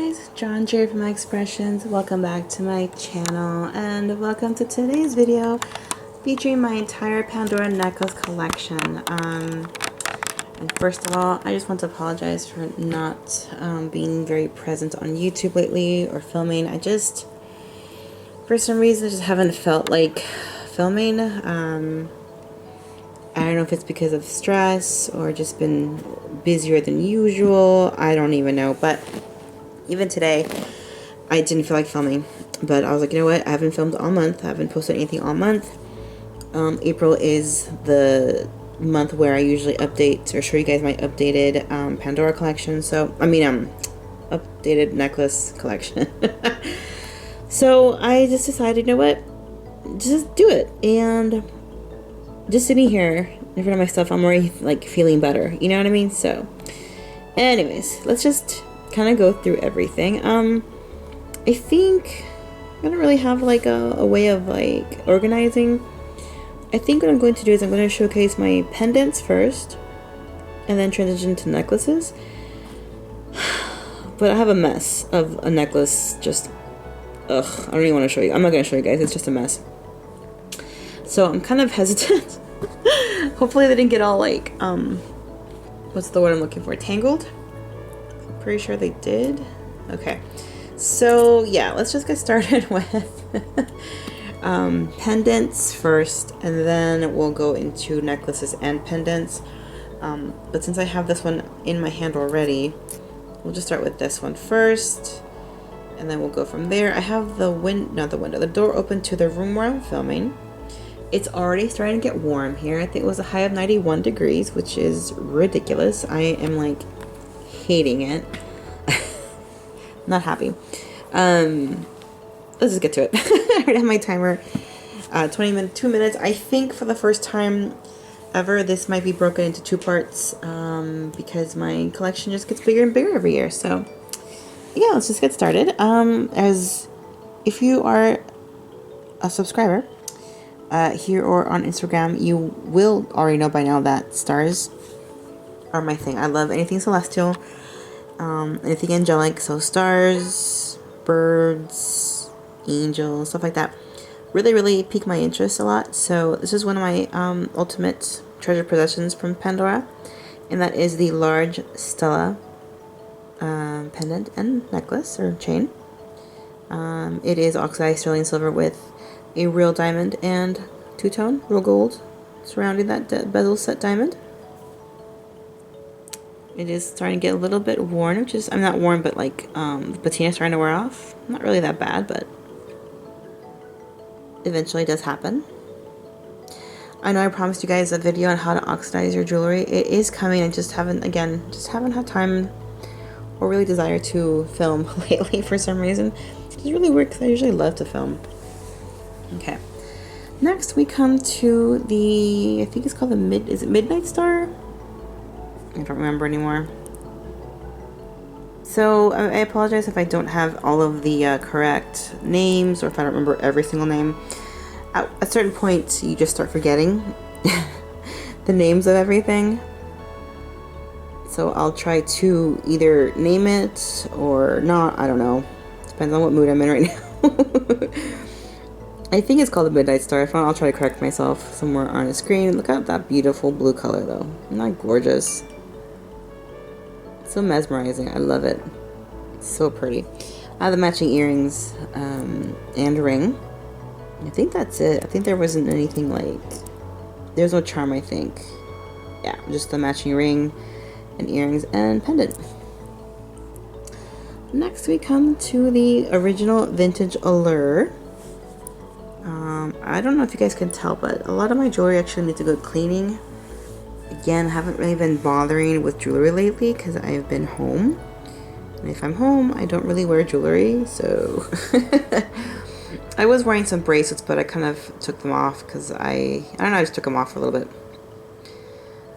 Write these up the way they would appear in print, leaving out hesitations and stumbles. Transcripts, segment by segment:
guys, John Jerry from Xpressions. Welcome back to my channel and welcome to today's video featuring my entire Pandora necklace collection. And first of all, I just want to apologize for not being very present on YouTube lately or filming. I just, for some reason, just haven't felt like filming. I don't know if it's because of stress or just been busier than usual. I don't even know, but even today I didn't feel like filming, but I was like, you know what, I haven't filmed all month, I haven't posted anything all month. April is the month where I usually update or show you guys my updated Pandora collection, so updated necklace collection. So I just decided, you know what, just do it. And just sitting here in front of my stuff, I'm already like feeling better, you know what I mean? So anyways, let's just kind of go through everything. I think I don't really have like a way of like organizing. I think what I'm going to do is I'm going to showcase my pendants first and then transition to necklaces. But I have a mess of a necklace, just I don't even want to show you. I'm not going to show you guys, it's just a mess. So I'm kind of hesitant. Hopefully they didn't get all like what's the word I'm looking for, tangled. I'm pretty sure they did. Okay, so yeah, let's just get started with pendants first, and then we'll go into necklaces and pendants. But since I have this one in my hand already, we'll just start with this one first, and then we'll go from there. I have the the door open to the room where I'm filming. It's already starting to get warm here. I think it was a high of 91 degrees, which is ridiculous. I am like hating it. Not happy. Let's just get to it. I already have my timer. 2 minutes. I think for the first time ever, this might be broken into two parts because my collection just gets bigger and bigger every year. So yeah, let's just get started. As if you are a subscriber here or on Instagram, you will already know by now that stars are my thing. I love anything celestial, anything angelic, so stars, birds, angels, stuff like that really pique my interest a lot. So this is one of my ultimate treasure possessions from Pandora, and that is the large Stella pendant and necklace or chain. It is oxidized sterling silver with a real diamond and two-tone real gold surrounding that bezel set diamond. It is starting to get a little bit worn, which is, I'm not worn, but like the patina is starting to wear off. Not really that bad, but eventually does happen. I know I promised you guys a video on how to oxidize your jewelry. It is coming. I just haven't had time or really desire to film lately for some reason. It's really weird because I usually love to film. Okay, next we come to the, I think it's called the Midnight Star? I don't remember anymore. So I apologize if I don't have all of the correct names, or if I don't remember every single name. At a certain point, you just start forgetting the names of everything. So I'll try to either name it or not, I don't know. Depends on what mood I'm in right now. I think it's called the Midnight Star. If not, I'll try to correct myself somewhere on the screen. Look at that beautiful blue color though. Isn't that gorgeous? So mesmerizing. I love it. It's so pretty. I have the matching earrings and ring. I think that's it. I think there wasn't anything like... There's no charm, I think. Yeah, just the matching ring and earrings and pendant. Next we come to the original vintage allure. I don't know if you guys can tell, but a lot of my jewelry actually needs a good cleaning. Again, I haven't really been bothering with jewelry lately because I've been home. And if I'm home, I don't really wear jewelry, so... I was wearing some bracelets, but I kind of took them off because I don't know, I just took them off for a little bit.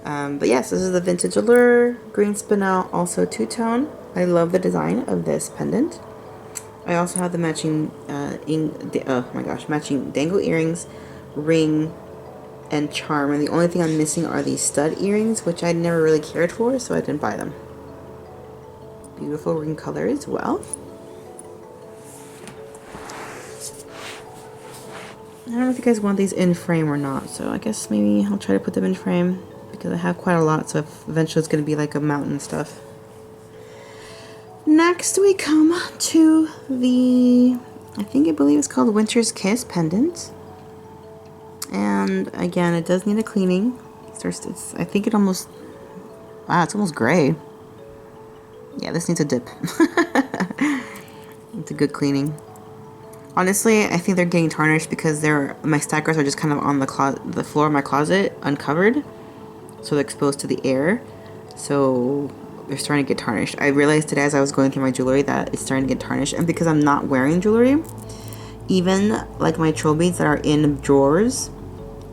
But yes, this is the vintage allure, green spinel, also two-tone. I love the design of this pendant. I also have the matching matching dangle earrings, ring, and charm, and the only thing I'm missing are these stud earrings, which I never really cared for, so I didn't buy them. beautiful ring color as well. I don't know if you guys want these in frame or not, so I guess maybe I'll try to put them in frame because I have quite a lot, so eventually it's going to be like a mountain stuff. Next we come to the, I believe it's called Winter's Kiss pendant. And again, it does need a cleaning. I think it almost, wow, it's almost gray. Yeah, this needs a dip. It's a good cleaning. Honestly, I think they're getting tarnished because my stackers are just kind of on the floor of my closet, uncovered. So they're exposed to the air. So they're starting to get tarnished. I realized today as I was going through my jewelry that it's starting to get tarnished. And because I'm not wearing jewelry, even like my troll beads that are in drawers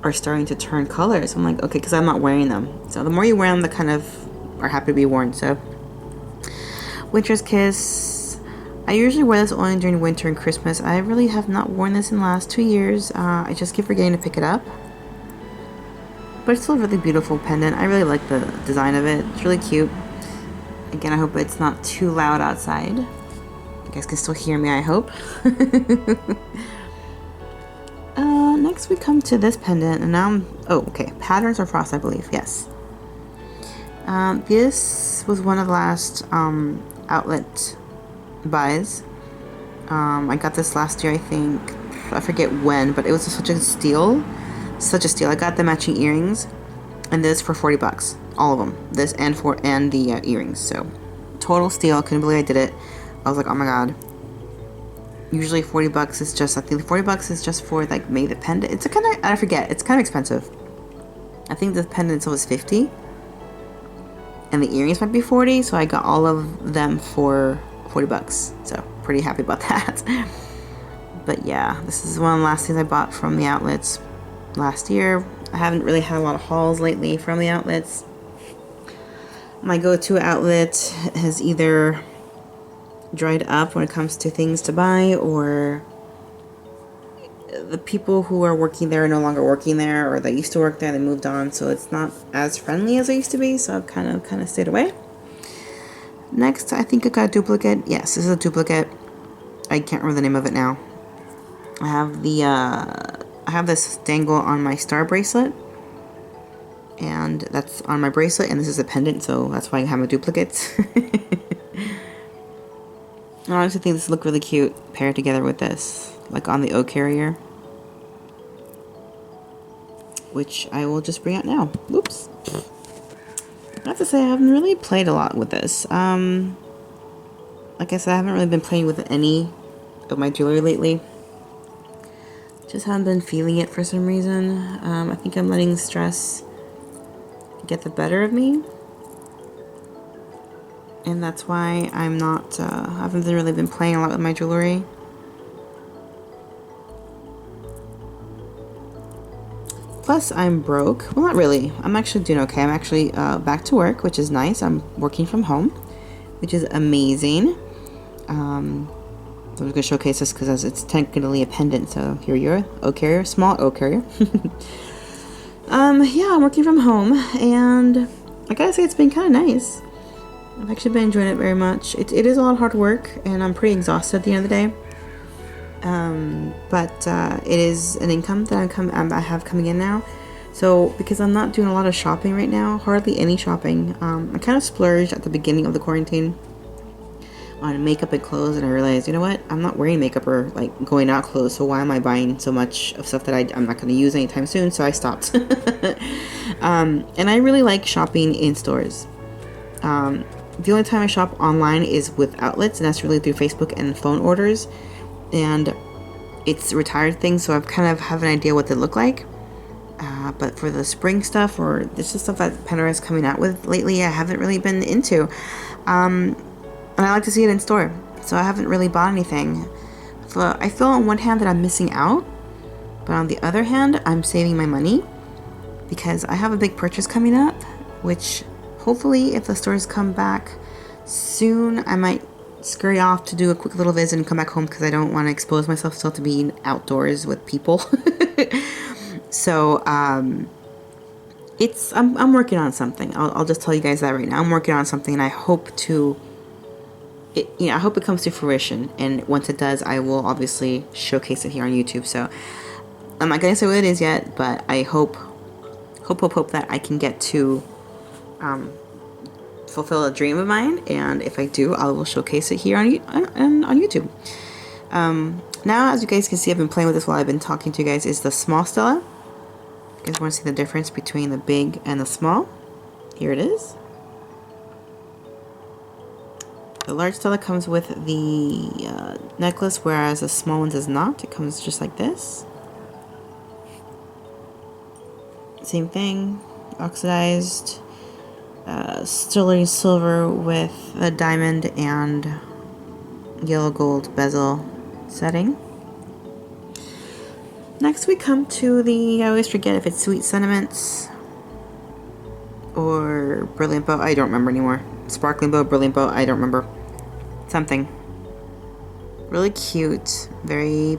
are starting to turn colors. I'm like, okay, because I'm not wearing them. So the more you wear them, the kind of are happy to be worn. So Winter's Kiss. I usually wear this only during winter and Christmas. I really have not worn this in the last 2 years. I just keep forgetting to pick it up. But it's still a really beautiful pendant. I really like the design of it. It's really cute. Again, I hope it's not too loud outside. You guys can still hear me, I hope. Next we come to this pendant, and now Patterns or Frost, I believe. Yes. This was one of the last outlet buys. I got this last year, I think. I forget when, but it was such a steal. I got the matching earrings, and this for 40 bucks. All of them. This and the earrings. So total steal. Couldn't believe I did it. I was like, oh my god. Usually 40 bucks is just, I think 40 bucks is just for like maybe the pendant. It's I forget. It's kind of expensive. I think the pendant was 50. And the earrings might be 40, so I got all of them for 40 bucks. So pretty happy about that. But yeah, this is one of the last things I bought from the outlets last year. I haven't really had a lot of hauls lately from the outlets. My go-to outlet has either dried up when it comes to things to buy, or the people who are working there are no longer working there, or they used to work there and they moved on, so it's not as friendly as it used to be, so I've kind of stayed away. Next, I think I got a duplicate. Yes, this is a duplicate. I can't remember the name of it now. I have this dangle on my star bracelet, and that's on my bracelet, and this is a pendant, so that's why I have a duplicate. I honestly think this would look really cute paired together with this, like on the O carrier, which I will just bring out now. Whoops. I have to say I haven't really played a lot with this. Like I said, I haven't really been playing with any of my jewelry lately. Just haven't been feeling it for some reason. I think I'm letting stress get the better of me. And that's why I'm not, I haven't really been playing a lot with my jewelry. Plus, I'm broke. Well, not really. I'm actually doing okay. I'm actually back to work, which is nice. I'm working from home, which is amazing. So I'm going to showcase this because it's technically a pendant. So here you're, O carrier, small O carrier. Yeah, I'm working from home, and I gotta say it's been kind of nice. I've actually been enjoying it very much. It is a lot of hard work, and I'm pretty exhausted at the end of the day. But it is an income that I have coming in now. So because I'm not doing a lot of shopping right now, hardly any shopping, I kind of splurged at the beginning of the quarantine on makeup and clothes, and I realized, you know what, I'm not wearing makeup or like going out clothes, so why am I buying so much of stuff that I'm not going to use anytime soon? So I stopped. And I really like shopping in stores. The only time I shop online is with outlets, and that's really through Facebook and phone orders. And it's retired things, so I've kind of have an idea what they look like. But for the spring stuff, or this is stuff that Pandora is coming out with lately, I haven't really been into. And I like to see it in store, so I haven't really bought anything. So I feel on one hand that I'm missing out, but on the other hand, I'm saving my money because I have a big purchase coming up, which hopefully if the stores come back soon, I might scurry off to do a quick little visit and come back home because I don't want to expose myself still to being outdoors with people. So I'm working on something. I'll just tell you guys that right now. I'm working on something, and I hope to I hope it comes to fruition. And once it does, I will obviously showcase it here on YouTube. So I'm not gonna say what it is yet, but I hope that I can get to fulfill a dream of mine. And if I do, I will showcase it here on YouTube. Now, as you guys can see, I've been playing with this while I've been talking to you guys. Is the small Stella. You guys want to see the difference between the big and the small? Here it is. The large Stella comes with the necklace, whereas the small one does not. It comes just like this. Same thing, oxidized, sterling silver with a diamond and yellow gold bezel setting. Next we come to the, I always forget if it's Sweet Sentiments or Brilliant Bow, I don't remember anymore. Sparkling Bow, Brilliant Bow, I don't remember. Something. Really cute, very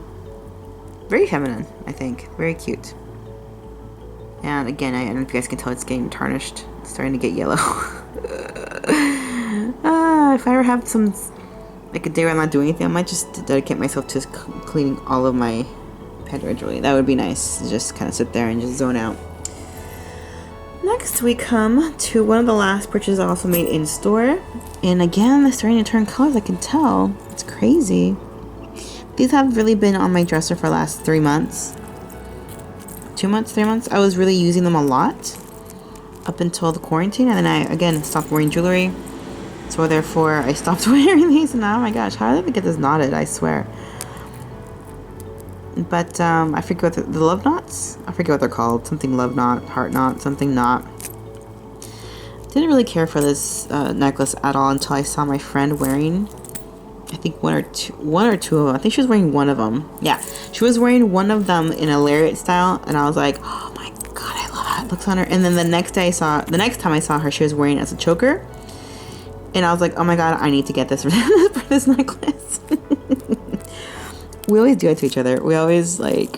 feminine, I think. Very cute. And again, I don't know if you guys can tell, it's getting tarnished. It's starting to get yellow. If I ever have like a day where I'm not doing anything, I might just dedicate myself to cleaning all of my Pandora jewelry. That would be nice. To just kind of sit there and just zone out. Next, we come to one of the last purchases I also made in store. And again, they're starting to turn colors. I can tell. It's crazy. These have really been on my dresser for the last 3 months. 2 months, 3 months. I was really using them a lot up until the quarantine, and then I again stopped wearing jewelry, so therefore I stopped wearing these. And oh my gosh, how did I get this knotted? I swear. But I forget what the love knots, I forget what they're called. Something love knot, heart knot, something knot. Didn't really care for this necklace at all until I saw my friend wearing, I think one or two of them. I think she was wearing one of them. Yeah, she was wearing one of them in a lariat style, and I was like, oh my god, I love how it looks on her. And then the next time I saw her, she was wearing it as a choker, and I was like, oh my god, I need to get this for this necklace. We always do it to each other. We always we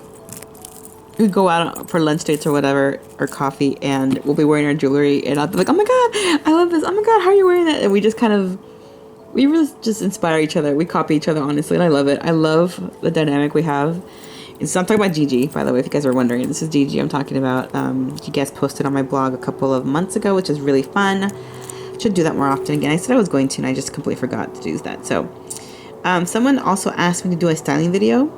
go out for lunch dates or whatever, or coffee, and we'll be wearing our jewelry, and I'll be like, oh my god, I love this. Oh my god, how are you wearing that? And we just kind of. We really just inspire each other. We copy each other, honestly, and I love it. I love the dynamic we have. And so I'm talking about Gigi, by the way, if you guys are wondering. This is Gigi I'm talking about. She guest posted on my blog a couple of months ago, which is really fun. Should do that more often. Again, I said I was going to, and I just completely forgot to do that. So, someone also asked me to do a styling video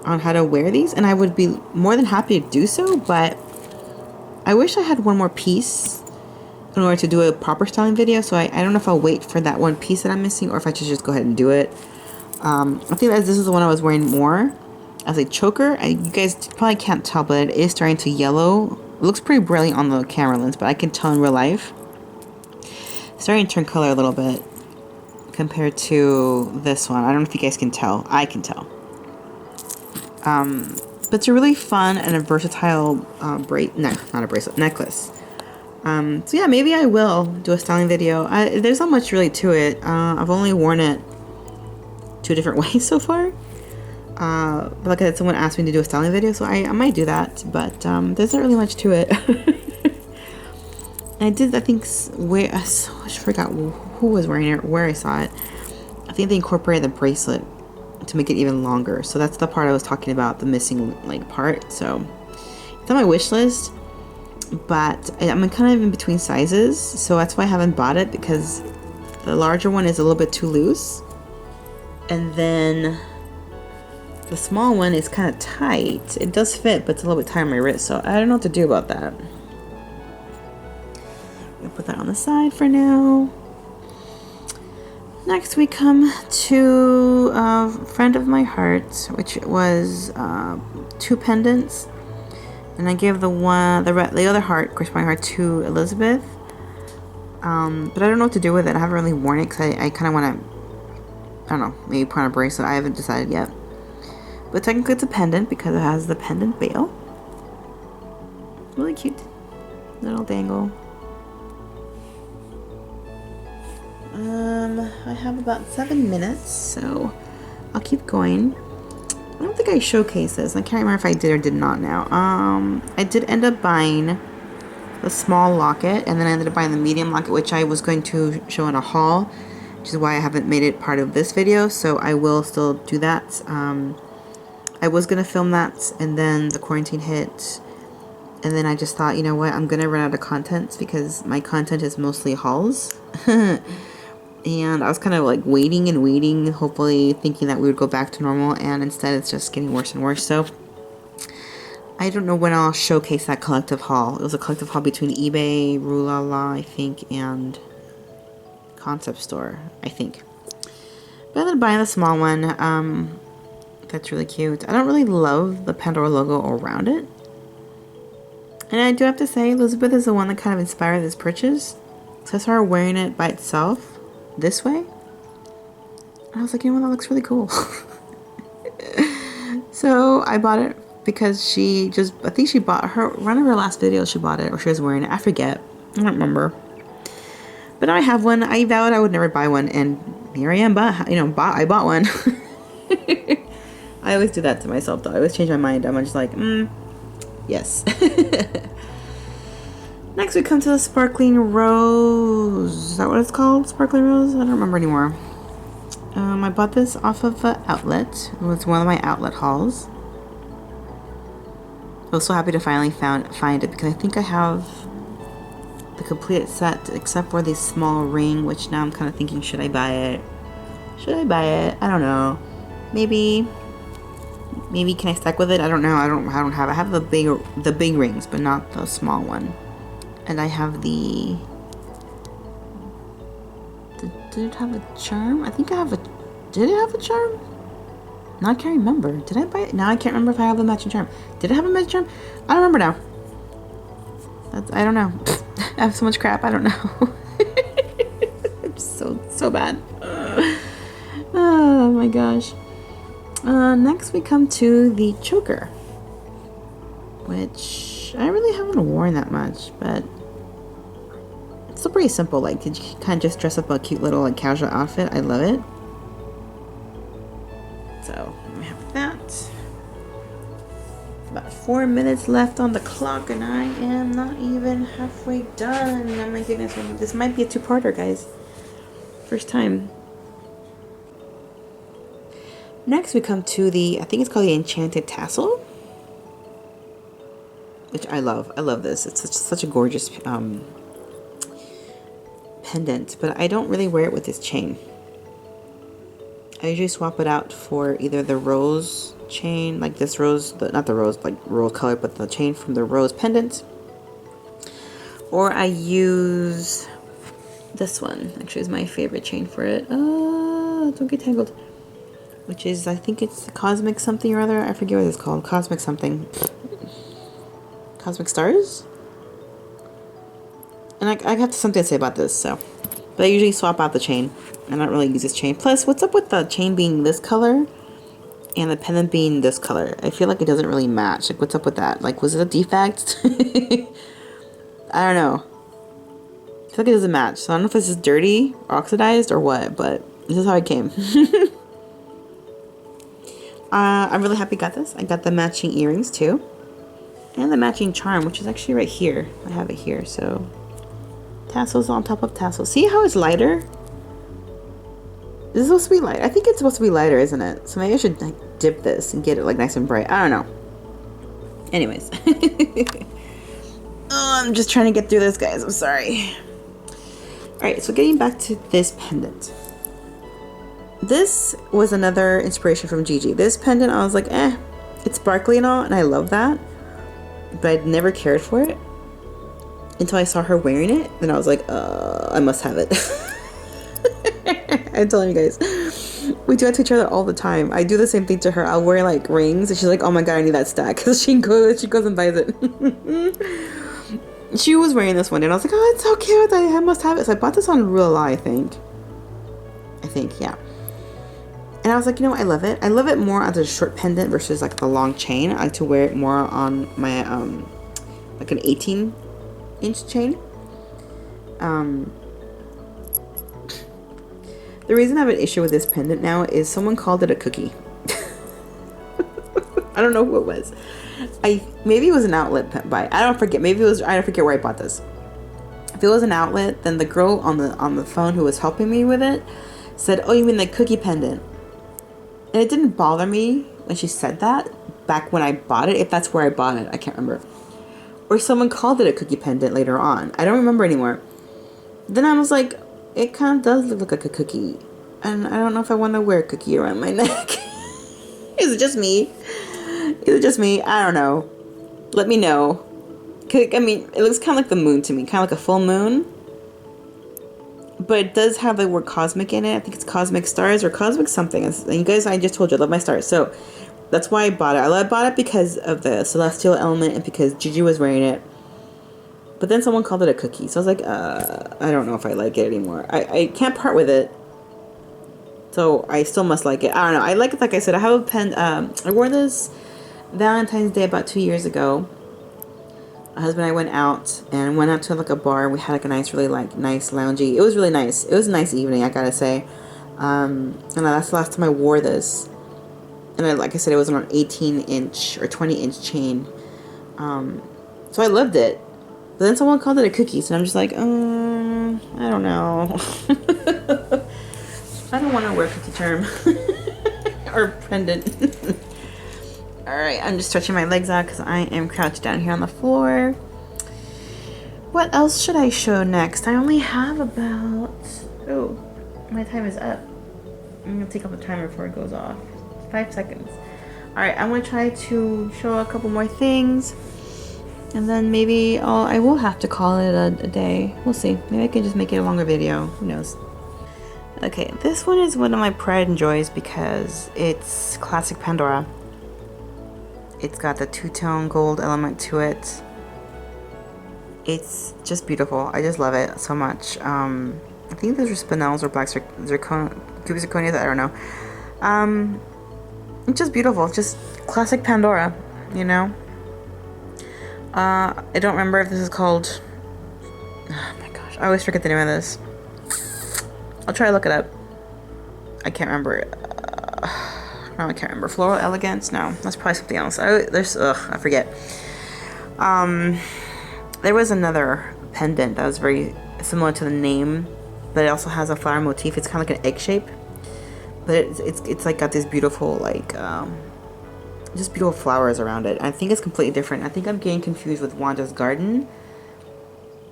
on how to wear these, and I would be more than happy to do so, but I wish I had one more piece in order to do a proper styling video. So I don't know if I'll wait for that one piece that I'm missing, or if I should just go ahead and do it. I think that this is the one I was wearing more as a choker. You guys probably can't tell, but it is starting to yellow. It looks pretty brilliant on the camera lens, but I can tell in real life. It's starting to turn color a little bit compared to this one. I don't know if you guys can tell. I can tell. But it's a really fun and a versatile necklace. So yeah, maybe I will do a styling video. There's not much really to it. I've only worn it 2 different ways so far. But like I said, someone asked me to do a styling video, so I might do that. But there's not really much to it. I think, I forgot who was wearing it, where I saw it. I think they incorporated the bracelet to make it even longer. So that's the part I was talking about, the missing part. So it's on my wish list. But I'm kind of in between sizes, so that's why I haven't bought it, because the larger one is a little bit too loose, and then the small one is kind of tight. It does fit, but it's a little bit tight on my wrist, so I don't know what to do about that. I'm gonna put that on the side for now. Next we come to a friend of my heart, which was 2 pendants. And I gave the other heart, corresponding heart, to Elizabeth. But I don't know what to do with it. I haven't really worn it because I kind of want to, I don't know, maybe put on a bracelet. I haven't decided yet. But technically it's a pendant because it has the pendant bail. Really cute. Little dangle. I have about 7 minutes, so I'll keep going. I don't think I showcased this. I can't remember if I did or did not now. I did end up buying the small locket, and then I ended up buying the medium locket, which I was going to show in a haul. which is why I haven't made it part of this video, so I will still do that. I was gonna film that, and then the quarantine hit, and then I just thought, you know what, I'm gonna run out of content because my content is mostly hauls. And I was kind of like waiting and waiting, hopefully thinking that we would go back to normal, and instead it's just getting worse and worse. So I don't know when I'll showcase that collective haul. It was a collective haul between eBay, Rulala, I think, and Concept Store, I think. But I'm buying the small one. That's really cute. I don't really love the Pandora logo around it. And I do have to say, Elizabeth is the one that kind of inspired this purchase. So I saw her wearing it by itself this way. And I was like, you know what, that looks really cool. So I bought it because she just, I think she bought her, one of her last videos she bought it, or she was wearing it. I forget. I don't remember. But now I have one. I vowed I would never buy one, and here I am, but, you know, I bought one. I always do that to myself, though. I always change my mind. I'm just like, yes. Next, we come to the Sparkling Rose. Is that what it's called? Sparkling Rose? I don't remember anymore. I bought this off of an outlet. It was one of my outlet hauls. I was so happy to finally find it because I think I have the complete set except for the small ring, which now I'm kind of thinking, should I buy it? Should I buy it? I don't know. Maybe can I stack with it? I don't know. I don't have. I have the big rings, but not the small one. And I have the. Did it have a charm? I think I have a. Did it have a charm? Now I can't remember. Did I buy it? Now I can't remember if I have a matching charm. Did it have a matching charm? I don't remember now. I don't know. I have so much crap. I don't know. It's so bad. Oh my gosh. Next we come to the choker, which I really haven't worn that much, but it's still pretty simple. Like, you kind of just dress up a cute little like casual outfit. I love it. So we have that. About 4 minutes left on the clock, and I am not even halfway done. Oh my goodness, this might be a two-parter, guys. First time. Next, we come to the, I think it's called the Enchanted Tassel, which I love. I love this. It's such a gorgeous pendant, but I don't really wear it with this chain. I usually swap it out for either the rose chain, like this rose, not the rose, like rose color, but the chain from the rose pendant, or I use this one. Actually, is my favorite chain for it. Don't get tangled. Which is, I think it's Cosmic something or other. I forget what it's called. Cosmic something. Cosmic Stars? And I have something to say about this, so. But I usually swap out the chain. I don't really use this chain. Plus, what's up with the chain being this color and the pendant being this color? I feel like it doesn't really match. Like, what's up with that? Like, was it a defect? I don't know. I feel like it doesn't match. So I don't know if this is dirty or oxidized or what, but this is how it came. I'm really happy I got this. I got the matching earrings too. And the matching charm, which is actually right here. I have it here, so. Tassels on top of tassels. See how it's lighter? This is supposed to be light. I think it's supposed to be lighter, isn't it? So maybe I should like dip this and get it like nice and bright. I don't know. Anyways. Oh, I'm just trying to get through this, guys. I'm sorry. Alright, so getting back to this pendant. This was another inspiration from Gigi. This pendant, I was like, it's sparkly and all, and I love that. But I'd never cared for it until I saw her wearing it. Then I was like, I must have it. I'm telling you guys, we do that to each other all the time. I do the same thing to her. I'll wear like rings, and she's like, oh my god, I need that stack. Because she goes and buys it. She was wearing this one, and I was like, oh, it's so cute. I must have it. So I bought this on Real I think, yeah. And I was like, you know what? I love it. I love it more as a short pendant versus like the long chain. I like to wear it more on my, like an 18-inch chain. The reason I have an issue with this pendant now is someone called it a cookie. I don't know who it was. Maybe it was an outlet buy. I don't forget. Maybe it was, I don't forget where I bought this. If it was an outlet, then the girl on the phone who was helping me with it said, "Oh, you mean the cookie pendant?" And it didn't bother me when she said that back when I bought it, if that's where I bought it, I can't remember. Or someone called it a cookie pendant later on. I don't remember anymore. Then I was like, it kind of does look like a cookie. And I don't know if I want to wear a cookie around my neck. Is it just me? Is it just me? I don't know. Let me know. I mean, it looks kind of like the moon to me. Kind of like a full moon. But it does have the word cosmic in it. I think it's cosmic stars or cosmic something. And you guys, I just told you I love my stars. So that's why I bought it. I bought it because of the celestial element and because Gigi was wearing it. But then someone called it a cookie. So I was like, I don't know if I like it anymore. I can't part with it. So I still must like it. I don't know. I like it, like I said. I have a pen. I wore this Valentine's Day about 2 years ago. My husband and I went out to like a bar. We had like a nice, really like nice loungy. It was really nice. It was a nice evening, I gotta say. And that's the last time I wore this. And like I said, it was on an 18-inch or 20-inch chain. So I loved it. But then someone called it a cookie, so I'm just like, I don't know. I don't want to wear a cookie charm or pendant. Alright, I'm just stretching my legs out because I am crouched down here on the floor. What else should I show next? I only have about... Oh, my time is up. I'm going to take off the timer before it goes off. 5 seconds. Alright, I'm going to try to show a couple more things. And then maybe I will have to call it a day. We'll see. Maybe I can just make it a longer video. Who knows? Okay, this one is one of my pride and joys because it's classic Pandora. It's got the two-tone gold element to it. It's just beautiful. I just love it so much. I think those are spinels or black cubic zirconias. I don't know. It's just beautiful. It's just classic Pandora, you know? I don't remember if this is called... Oh my gosh, I always forget the name of this. I'll try to look it up. I can't remember. No, I can't remember. Floral Elegance? No, that's probably something else. I forget. There was another pendant that was very similar to the name, but it also has a flower motif. It's kind of like an egg shape, but it's like got these beautiful like just beautiful flowers around it. I think it's completely different. I think I'm getting confused with Wanda's Garden.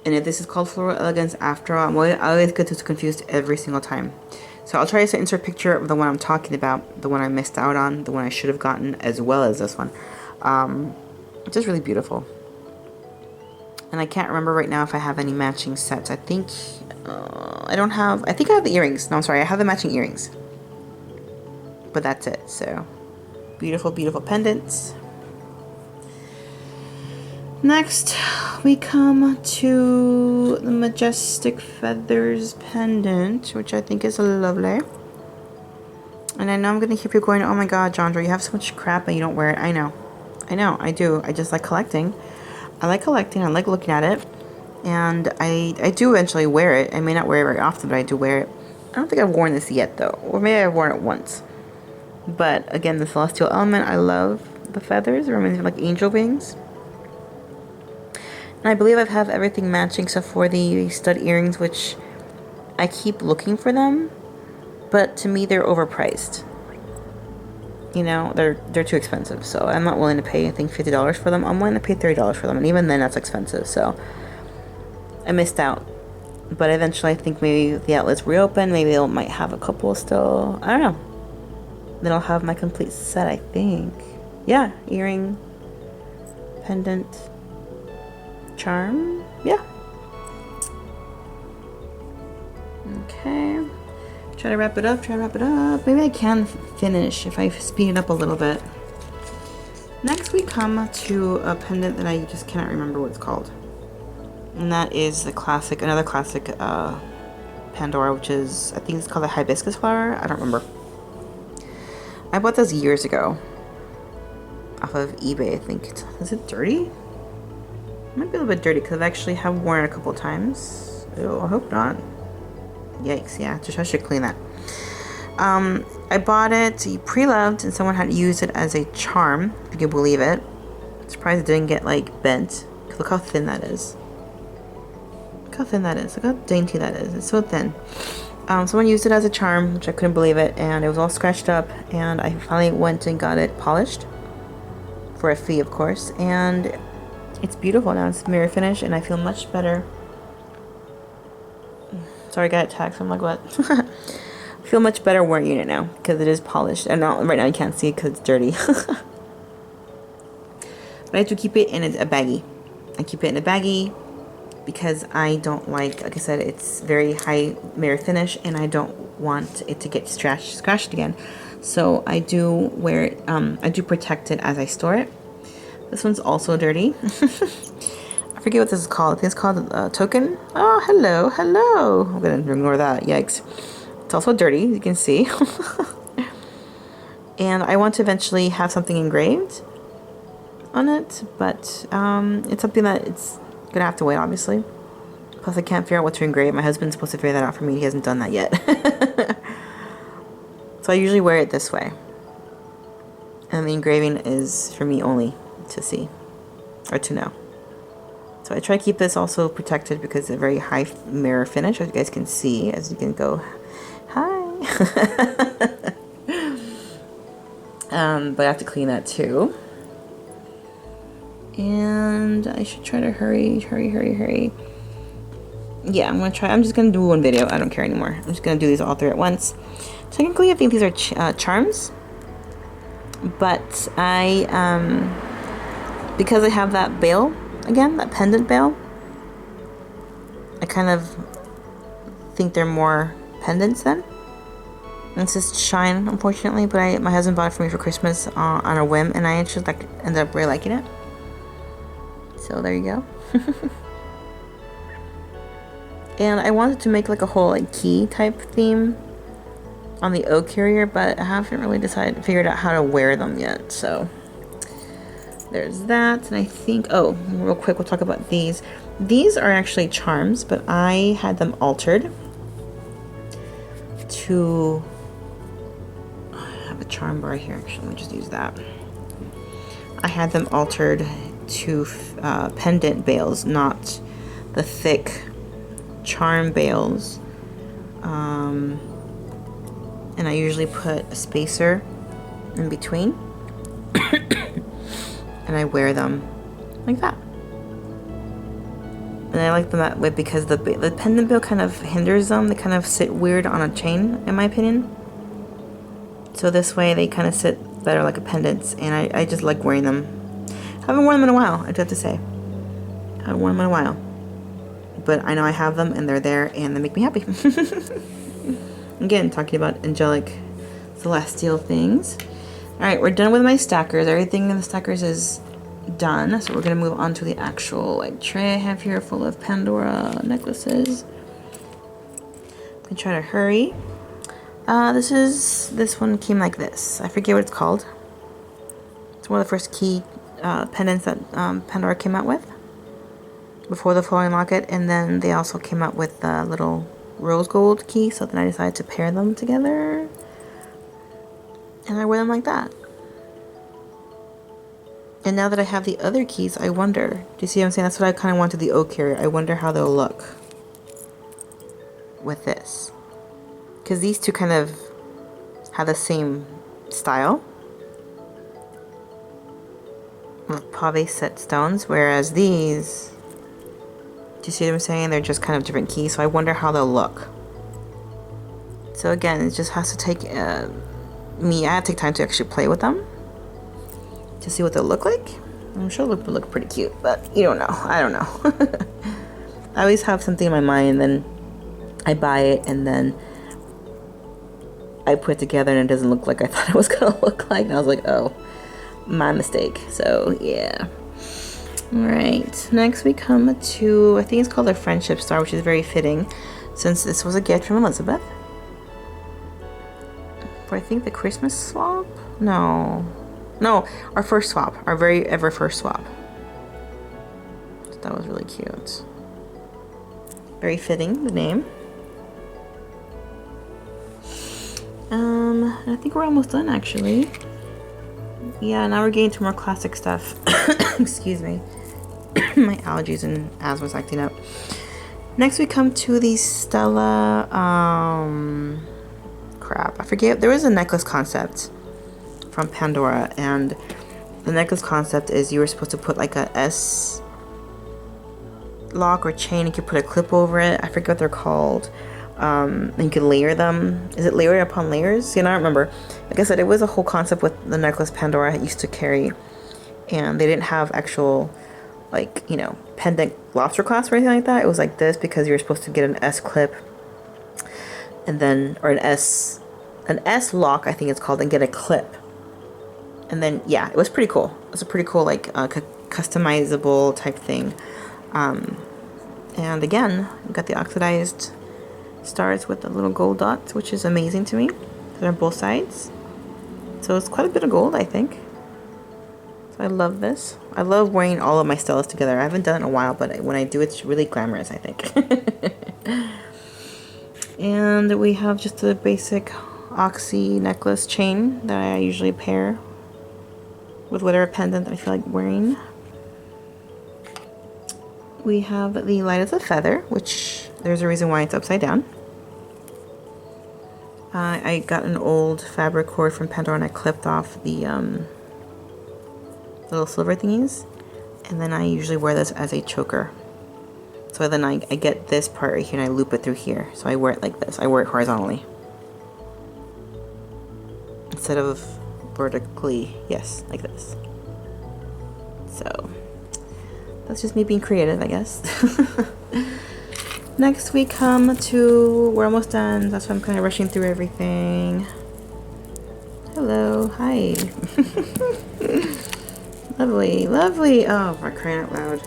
And if this is called Floral Elegance after all, I always get this confused every single time. So I'll try to insert a picture of the one I'm talking about, the one I missed out on, the one I should have gotten, as well as this one. It's just really beautiful. And I can't remember right now if I have any matching sets. I think I don't have... I think I have the earrings. No, I'm sorry. I have the matching earrings. But that's it. So, beautiful, beautiful pendants. Next, we come to the Majestic Feathers pendant, which I think is lovely. And I know I'm going to hear people going, oh my god, Jandra, you have so much crap and you don't wear it. I know, I do. I just like collecting. I like looking at it. And I do eventually wear it. I may not wear it very often, but I do wear it. I don't think I've worn this yet, though. Or maybe I've worn it once. But, again, the celestial element, I love the feathers. It reminds me of, like, angel wings. And I believe I have everything matching except for the stud earrings, which I keep looking for them. But, to me, they're overpriced. You know, they're too expensive. So, I'm not willing to pay, I think, $50 for them. I'm willing to pay $30 for them. And even then, that's expensive. So, I missed out. But eventually, I think maybe if the outlets reopen, maybe they might have a couple still. I don't know. Then I'll have my complete set, I think. Yeah, earring, pendant, charm. Yeah. Okay. Try to wrap it up. Maybe I can finish if I speed it up a little bit. Next, we come to a pendant that I just cannot remember what it's called. And that is the classic, another classic Pandora, which is, I think it's called the hibiscus flower. I don't remember. I bought this years ago off of eBay, I think. Is it dirty? It might be a little bit dirty because I actually have worn it a couple times. Ew, I hope not. Yikes, yeah, I should clean that. I bought it pre-loved and someone had used it as a charm, if you can believe it. I'm surprised it didn't get like bent. Look how thin that is. Look how thin that is. Look how dainty that is. It's so thin. Someone used it as a charm, which I couldn't believe it, and it was all scratched up, and I finally went and got it polished for a fee, of course, and it's beautiful now. It's mirror finish, and I feel much better. Sorry, I got attacked, so I'm like, what? I feel much better wearing it now because it is polished, and right now you can't see it because it's dirty. But I have to keep it in a baggie. I keep it in a baggie because I don't like I said, it's very high mirror finish, and I don't want it to get scratched again. So I do wear it, I do protect it as I store it. This one's also dirty. I forget what this is called. I think it's called Token. Oh, hello. I'm gonna ignore that. Yikes. It's also dirty, as you can see. And I want to eventually have something engraved on it, but it's something that it's gonna have to wait, obviously. Plus I can't figure out what to engrave. My husband's supposed to figure that out for me. He hasn't done that yet. So I usually wear it this way, and the engraving is for me only to see or to know. So I try to keep this also protected because it's a very high mirror finish, as you guys can see, as you can go hi. But I have to clean that too. And I should try to hurry. Yeah, I'm just gonna do one video. I don't care anymore. I'm just gonna do these all three at once. Technically, I think these are charms, but because I have that bail again, that pendant bail, I kind of think they're more pendants then. And it's just shine, unfortunately, but my husband bought it for me for Christmas on a whim, and I actually ended up really liking it. So there you go. And I wanted to make like a whole like key type theme on the O carrier, but I haven't really figured out how to wear them yet. So there's that. And I think, oh, real quick, we'll talk about these. These are actually charms, but I had them altered to, I have a charm bar here, actually. Let me just use that. I had them altered to pendant bails, not the thick charm bails. And I usually put a spacer in between. And I wear them like that. And I like them that way because the pendant bail kind of hinders them. They kind of sit weird on a chain, in my opinion. So this way they kind of sit better like a pendant, and I just like wearing them. I haven't worn them in a while, I do have to say. I haven't worn them in a while. But I know I have them, and they're there, and they make me happy. Again, talking about angelic celestial things. Alright, we're done with my stackers. Everything in the stackers is done. So we're going to move on to the actual like tray I have here full of Pandora necklaces. I'm going to try to hurry. This one came like this. I forget what it's called. It's one of the first key pendants that Pandora came out with before the flowing locket, and then they also came out with a little rose gold key, so then I decided to pair them together, and I wear them like that. And now that I have the other keys, I wonder, do you see what I'm saying? That's what I kind of wanted the O carrier. I wonder how they'll look with this, because these two kind of have the same style of pave set stones, whereas these, do you see what I'm saying? They're just kind of different keys, so I wonder how they'll look. So again, it just has to take I have to take time to actually play with them to see what they'll look like. I'm sure they'll look pretty cute, but you don't know. I don't know. I always have something in my mind, and then I buy it, and then I put it together, and it doesn't look like I thought it was gonna look like, and I was like, oh, my mistake. So yeah. Alright, next we come to, I think it's called a friendship star, which is very fitting since this was a gift from Elizabeth for, I think, the Christmas swap? No, our first swap, our very ever first swap. So that was really cute. Very fitting, the name. And I think we're almost done, actually. Yeah, now we're getting to more classic stuff. Excuse me. My allergies and asthma's acting up. Next we come to the Stella, crap, I forget, there was a necklace concept from Pandora, and the necklace concept is you were supposed to put like a S lock or chain, you could put a clip over it, I forget what they're called, and you could layer them. Is it layer upon layers? Yeah, I don't remember. Like I said, it was a whole concept with the necklace Pandora used to carry, and they didn't have actual, like, you know, pendant lobster clasp or anything like that. It was like this because you were supposed to get an S clip, and then, or an S lock I think it's called, and get a clip. And then, yeah, it was pretty cool. It was a pretty cool, like, customizable type thing. And again, we got the oxidized stars with the little gold dots, which is amazing to me. They're on both sides. So it's quite a bit of gold, I think. So I love this. I love wearing all of my Stellas together. I haven't done it in a while, but when I do, it's really glamorous, I think. And we have just a basic oxy necklace chain that I usually pair with whatever pendant I feel like wearing. We have the light as a feather, which there's a reason why it's upside down. I got an old fabric cord from Pandora and I clipped off the little silver thingies, and then I usually wear this as a choker. So then I get this part right here and I loop it through here. So I wear it like this. I wear it horizontally instead of vertically. Yes, like this. So that's just me being creative, I guess. Next we come to, we're almost done. That's why I'm kind of rushing through everything. Hello, hi. Lovely, lovely. Oh, for crying out loud.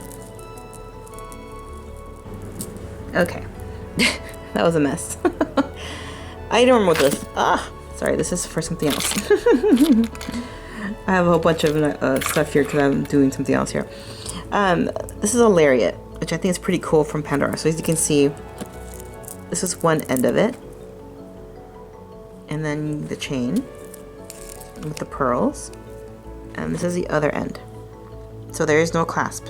Okay. That was a mess. I don't remember what this. Sorry, this is for something else. I have a whole bunch of stuff here because I'm doing something else here. This is a lariat, which I think is pretty cool from Pandora. So as you can see, this is one end of it. And then the chain with the pearls. And this is the other end. So there is no clasp.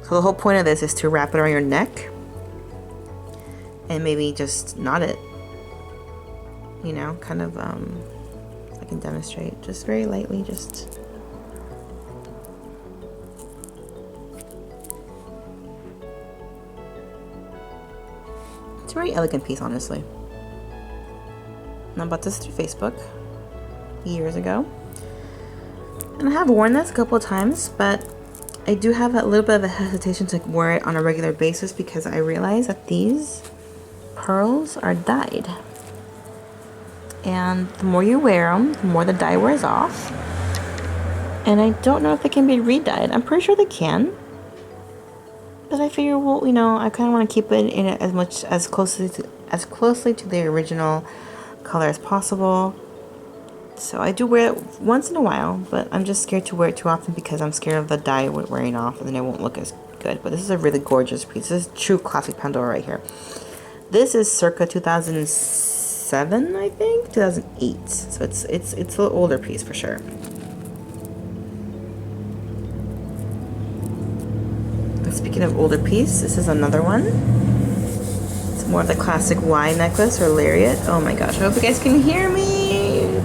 So the whole point of this is to wrap it around your neck and maybe just knot it. You know, kind of, I can demonstrate, just very lightly, just. It's a very elegant piece, honestly. And I bought this through Facebook years ago. And I have worn this a couple of times, but I do have a little bit of a hesitation to wear it on a regular basis because I realize that these pearls are dyed. And the more you wear them, the more the dye wears off. And I don't know if they can be re-dyed. I'm pretty sure they can. But I figure, well, you know, I kind of want to keep it in it as closely to the original color as possible. So I do wear it once in a while, but I'm just scared to wear it too often because I'm scared of the dye wearing off and then it won't look as good. But this is a really gorgeous piece. This is true classic Pandora right here. This is circa 2007, I think, 2008. So it's a little older piece for sure. And speaking of older piece, this is another one. It's more of the classic Y necklace or lariat. Oh my gosh, I hope you guys can hear me.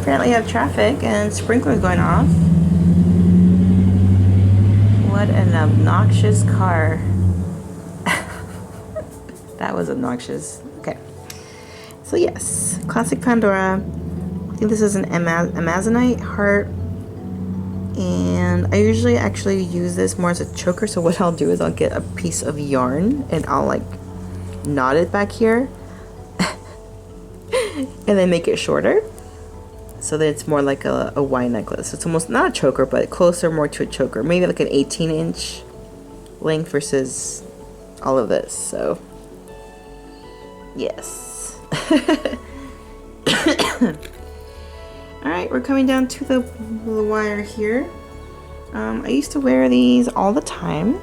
Apparently I have traffic and sprinklers going off. What an obnoxious car. That was obnoxious. Okay. So yes, classic Pandora. I think this is an Amazonite heart. And I usually actually use this more as a choker. So what I'll do is I'll get a piece of yarn and I'll like knot it back here. And then make it shorter. So that it's more like a Y necklace. It's almost not a choker, but closer more to a choker. Maybe like an 18-inch length versus all of this. So, yes. Alright, we're coming down to the wire here. I used to wear these all the time.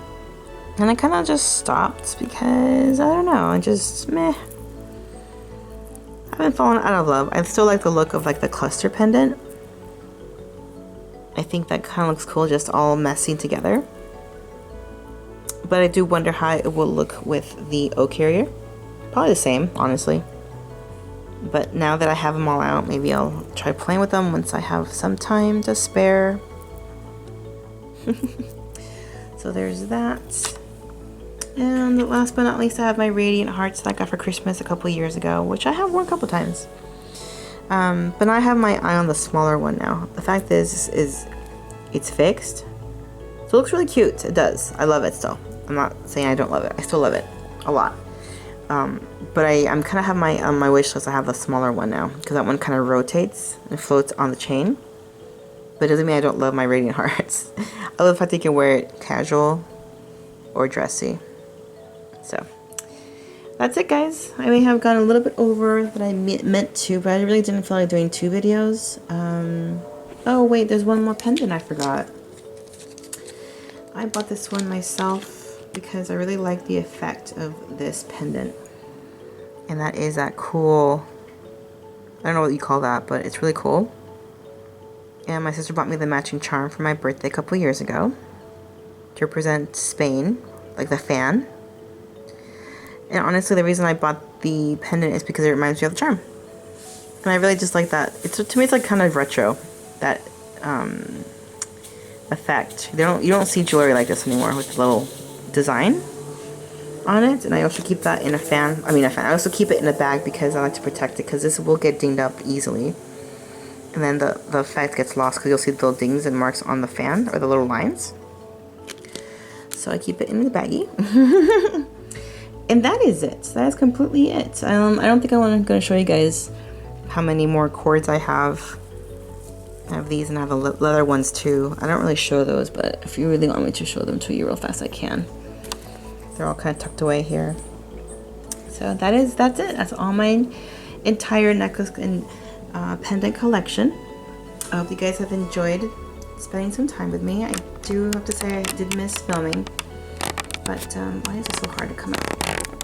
And I kind of just stopped because, I don't know, I just, meh. I haven't fallen out of love. I still like the look of like the cluster pendant. I think that kind of looks cool, just all messing together. But I do wonder how it will look with the O carrier. Probably the same, honestly. But now that I have them all out, maybe I'll try playing with them once I have some time to spare. So there's that. And last but not least, I have my Radiant Hearts that I got for Christmas a couple years ago, which I have worn a couple times. But I have my eye on the smaller one now. The fact is it's fixed. So it looks really cute. It does. I love it still. I'm not saying I don't love it. I still love it a lot. But I'm kind of have my on my wish list. I have the smaller one now because that one kind of rotates and floats on the chain. But it doesn't mean I don't love my Radiant Hearts. I love the fact that you can wear it casual or dressy. So that's it, guys. I may have gone a little bit over than I meant to, but I really didn't feel like doing 2 videos. Oh wait, there's one more pendant I forgot. I bought this one myself because I really like the effect of this pendant. And that is that cool, I don't know what you call that, but it's really cool. And my sister bought me the matching charm for my birthday a couple years ago to represent Spain, like the fan. And honestly, the reason I bought the pendant is because it reminds me of the charm. And I really just like that. To me, it's like kind of retro, that effect. You don't see jewelry like this anymore with the little design on it. And I also keep that in a fan. I also keep it in a bag because I like to protect it, because this will get dinged up easily. And then the effect gets lost because you'll see the little dings and marks on the fan, or the little lines. So I keep it in the baggie. And that is it. That is completely it. I don't think I'm going to show you guys how many more cords I have. I have these and I have the leather ones too. I don't really show those, but if you really want me to show them to you real fast, I can. They're all kind of tucked away here. So that's it. That's all my entire necklace and pendant collection. I hope you guys have enjoyed spending some time with me. I do have to say I did miss filming. But why is it so hard to come out?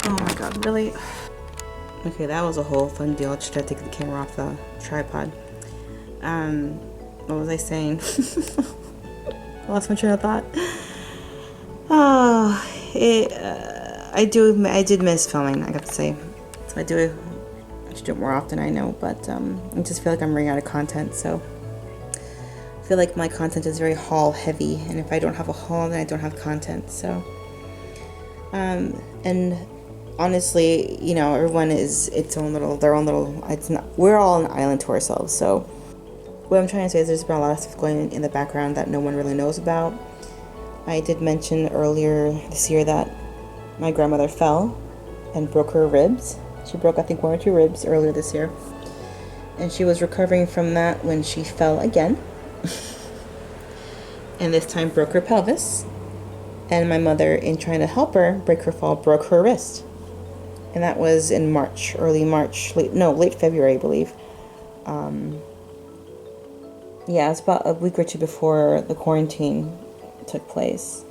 Oh my god, really? Okay, that was a whole fun deal. I just tried to take the camera off the tripod. What was I saying? I lost my train of thought. Oh, I did miss filming, I got to say. So I should do it more often, I know, but I just feel like I'm running out of content, so I feel like my content is very haul heavy, and if I don't have a haul, then I don't have content, so. And honestly, you know, everyone is their own little, we're all an island to ourselves. So what I'm trying to say is there's been a lot of stuff going in the background that no one really knows about. I did mention earlier this year that my grandmother fell and broke her ribs. She broke, I think, 1 or 2 ribs earlier this year. And she was recovering from that when she fell again. And this time broke her pelvis. And my mother, in trying to help her break her fall, broke her wrist. And that was in March, early March, late February, I believe. Yeah, it's about a week or 2 before the quarantine took place.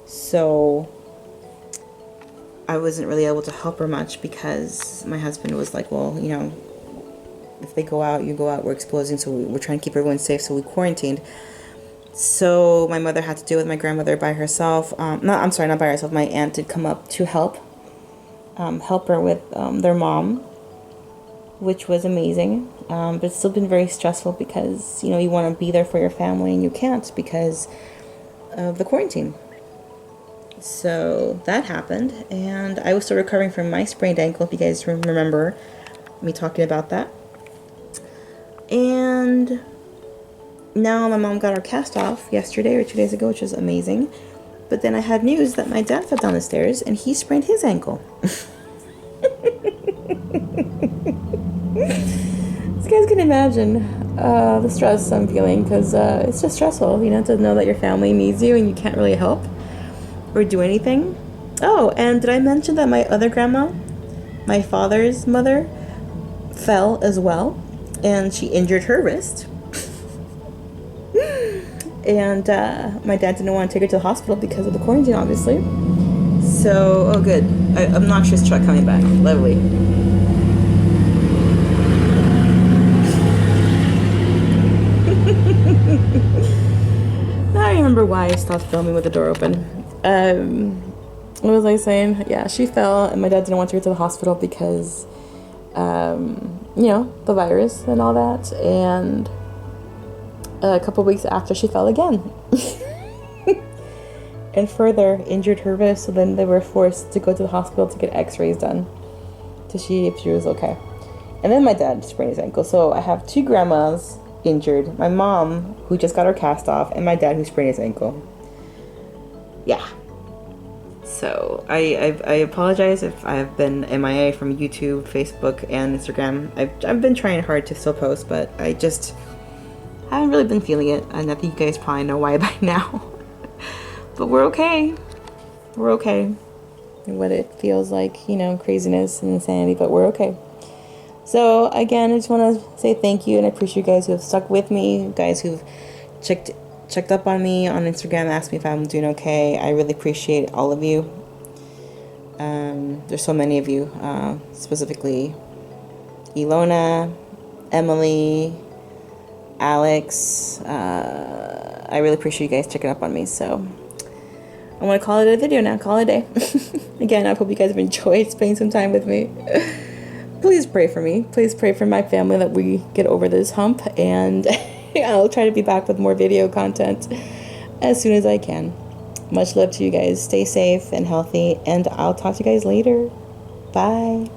So I wasn't really able to help her much because my husband was like, well, you know, if they go out, you go out, we're exposing, so we're trying to keep everyone safe, so we quarantined. So my mother had to deal with my grandmother by herself. Not by herself. My aunt did come up to help her with their mom, which was amazing. But it's still been very stressful because, you know, you want to be there for your family and you can't because of the quarantine. So that happened, and I was still recovering from my sprained ankle, if you guys remember me talking about that. And now my mom got her cast off yesterday or 2 days ago, which was amazing. But then I had news that my dad fell down the stairs and he sprained his ankle. You guys can imagine the stress I'm feeling, because it's just stressful, you know, to know that your family needs you and you can't really help or do anything. Oh, and did I mention that my other grandma, my father's mother, fell as well, and she injured her wrist. And my dad didn't want to take her to the hospital because of the quarantine, obviously. So, oh good, obnoxious truck coming back, lovely. Now I remember why I stopped filming with the door open. what was I saying? Yeah, she fell, and my dad didn't want to go to the hospital because, you know, the virus and all that. And a couple weeks after, she fell again. And further injured her wrist, so then they were forced to go to the hospital to get x-rays done to see if she was okay. And then my dad sprained his ankle. So I have two grandmas injured, my mom who just got her cast off, and my dad who sprained his ankle. Yeah. So I apologize if I've been MIA from YouTube, Facebook, and Instagram. I've been trying hard to still post, but I just haven't really been feeling it, and I think you guys probably know why by now. But we're okay. We're okay. And what it feels like, you know, craziness and insanity, but we're okay. So again, I just want to say thank you, and I appreciate you guys who have stuck with me, you guys who've checked up on me on Instagram, asked me if I'm doing okay. I really appreciate all of you. There's so many of you, specifically Ilona, Emily, Alex. I really appreciate you guys checking up on me. So I want to call it a video now. Call it a day. Again, I hope you guys have enjoyed spending some time with me. Please pray for me. Please pray for my family that we get over this hump, and I'll try to be back with more video content as soon as I can. Much love to you guys. Stay safe and healthy, and I'll talk to you guys later. Bye.